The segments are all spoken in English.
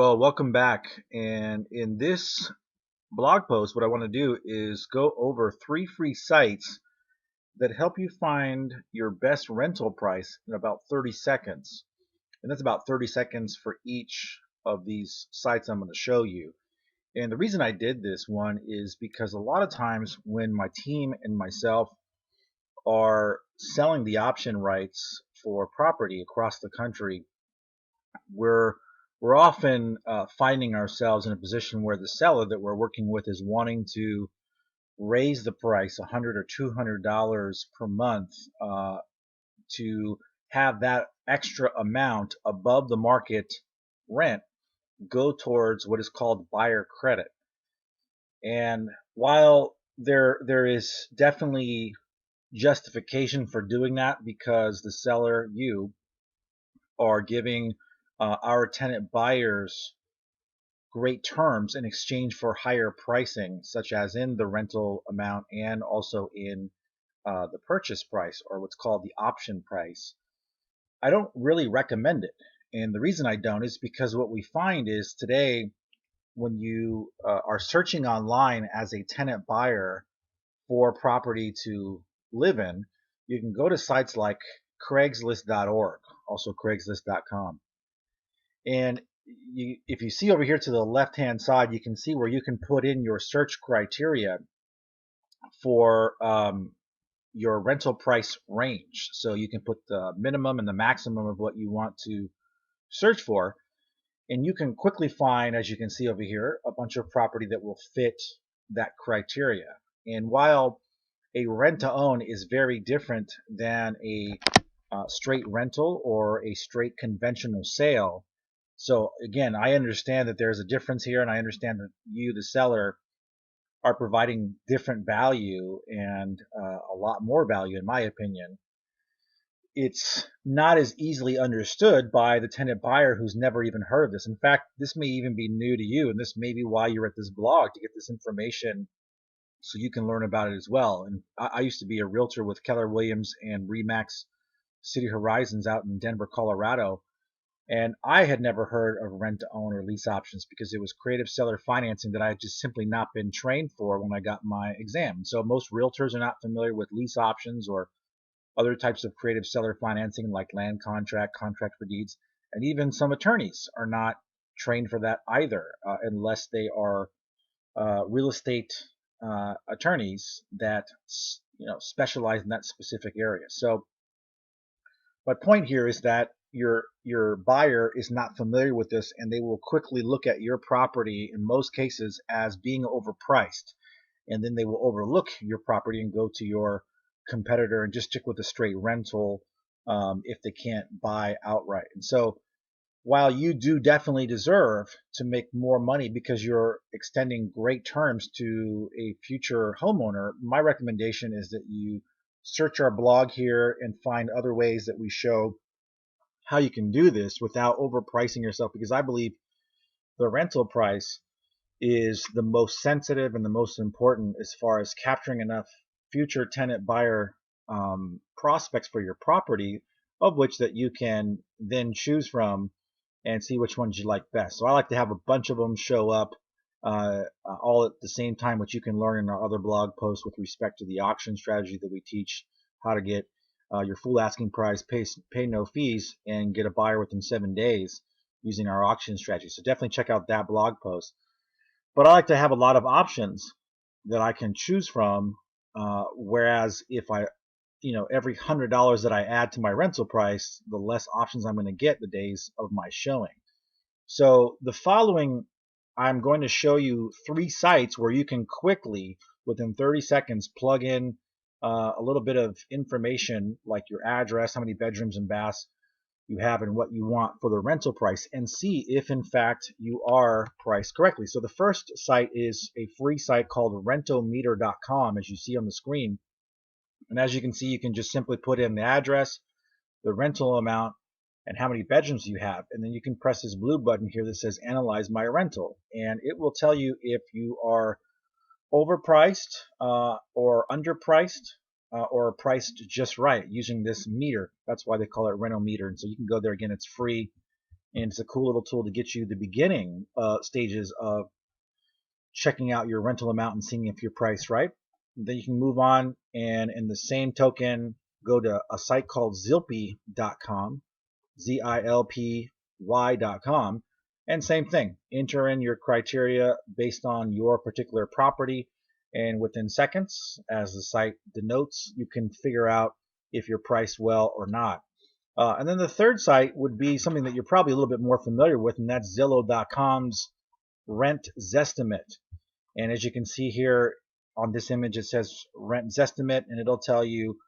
Well, welcome back. And in this blog post, what I want to do is go over 3 free sites that help you find your best rental price in about 30 seconds. And that's about 30 seconds for each of these sites I'm going to show you. And the reason I did this one is because a lot of times when my team and myself are selling the option rights for property across the country, we're we're often finding ourselves in a position where the seller that we're working with is wanting to raise the price $100 or $200 per month to have that extra amount above the market rent go towards what is called buyer credit. And while there is definitely justification for doing that because the seller, you, are giving our tenant buyers great terms in exchange for higher pricing, such as in the rental amount and also in the purchase price, or what's called the option price. I don't really recommend it. And the reason I don't is because what we find is today, when you are searching online as a tenant buyer for property to live in, you can go to sites like Craigslist.org, also Craigslist.com. And if you see over here to the left hand side, you can see where you can put in your search criteria for your rental price range. So you can put the minimum and the maximum of what you want to search for. And you can quickly find, as you can see over here, a bunch of property that will fit that criteria. And while a rent to own is very different than a straight rental or a straight conventional sale. So again, I understand that there's a difference here, and I understand that you, the seller, are providing different value and a lot more value, in my opinion. It's not as easily understood by the tenant buyer who's never even heard of this. In fact, this may even be new to you, and this may be why you're at this blog, to get this information so you can learn about it as well. And I used to be a realtor with Keller Williams and Remax City Horizons out in Denver, Colorado. And I had never heard of rent to own or lease options because it was creative seller financing that I had just simply not been trained for when I got my exam. So most realtors are not familiar with lease options or other types of creative seller financing like land contract, contract for deeds, and even some attorneys are not trained for that either, unless they are real estate attorneys that specialize in that specific area. So my point here is that your buyer is not familiar with this, and they will quickly look at your property in most cases as being overpriced, and then they will overlook your property and go to your competitor and just stick with a straight rental if they can't buy outright. And so while you do definitely deserve to make more money because you're extending great terms to a future homeowner, my recommendation is that you search our blog here and find other ways that we show how you can do this without overpricing yourself, because I believe the rental price is the most sensitive and the most important as far as capturing enough future tenant buyer prospects for your property, of which that you can then choose from and see which ones you like best. So I like to have a bunch of them show up all at the same time, which you can learn in our other blog posts with respect to the auction strategy that we teach, how to get your full asking price, pay no fees, and get a buyer within 7 days using our auction strategy. So definitely check out that blog post. But I like to have a lot of options that I can choose from. Whereas if every $100 that I add to my rental price, the less options I'm going to get the days of my showing. So the following, I'm going to show you 3 sites where you can quickly, within 30 seconds, plug in a little bit of information like your address, how many bedrooms and baths you have, and what you want for the rental price, and see if in fact you are priced correctly. So the first site is a free site called rentometer.com, as you see on the screen. And as you can see, you can just simply put in the address, the rental amount, and how many bedrooms you have. And then you can press this blue button here that says Analyze My Rental. And it will tell you if you are overpriced or underpriced or priced just right using this meter. That's why they call it Rentometer. And so you can go there again. It's free. and it's a cool little tool to get you the beginning stages of checking out your rental amount and seeing if you're priced right. Then you can move on, and in the same token, go to a site called Zilpy.com, Zilpy.com, and same thing. Enter in your criteria based on your particular property, and within seconds, as the site denotes, you can figure out if you're priced well or not. And then the third site would be something that you're probably a little bit more familiar with, and that's Zillow.com's Rent Zestimate. And as you can see here on this image, it says Rent Zestimate, and it'll tell you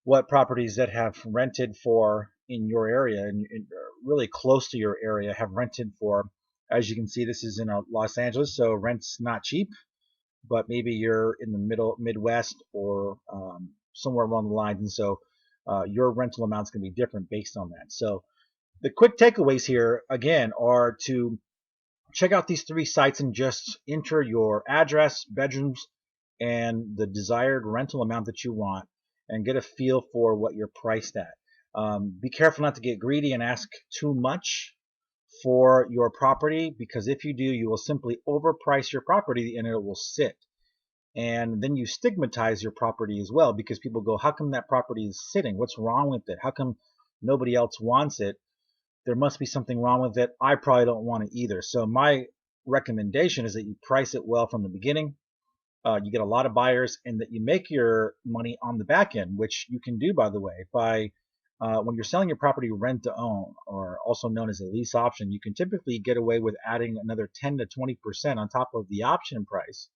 what properties that have rented for in your area and really close to your area have rented for. As you can see, this is in Los Angeles, so rent's not cheap, but maybe you're in the Midwest or somewhere along the lines, and so your rental amount's going to be different based on that. So the quick takeaways here, again, are to check out these three sites and just enter your address, bedrooms, and the desired rental amount that you want, and get a feel for what you're priced at. Be careful not to get greedy and ask too much for your property, because if you do, you will simply overprice your property and it will sit. And then you stigmatize your property as well, because people go, how come that property is sitting? What's wrong with it? How come nobody else wants it? There must be something wrong with it. I probably don't want it either. So my recommendation is that you price it well from the beginning. You get a lot of buyers, and that you make your money on the back end, which you can do, by the way, by when you're selling your property rent to own, or also known as a lease option. You can typically get away with adding another 10 to 20% on top of the option price,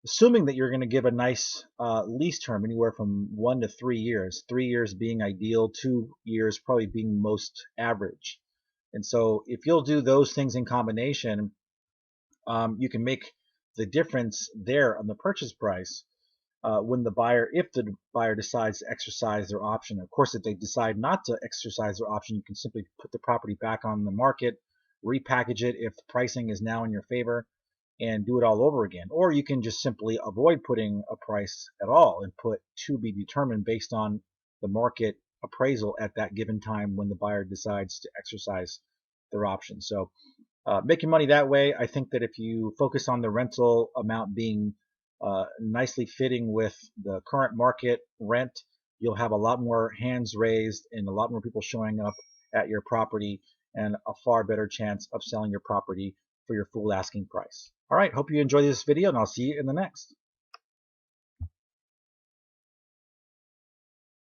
assuming that you're going to give a nice lease term anywhere from 1 to 3 years, 3 years being ideal, 2 years probably being most average. And so if you'll do those things in combination, you can make the difference there on the purchase price when if the buyer decides to exercise their option. Of course, if they decide not to exercise their option, you can simply put the property back on the market, repackage it if the pricing is now in your favor, and do it all over again. Or you can just simply avoid putting a price at all and put to be determined based on the market appraisal at that given time when the buyer decides to exercise their option. So making money that way, I think that if you focus on the rental amount being nicely fitting with the current market rent, you'll have a lot more hands raised and a lot more people showing up at your property, and a far better chance of selling your property for your full asking price. All right, hope you enjoyed this video, and I'll see you in the next.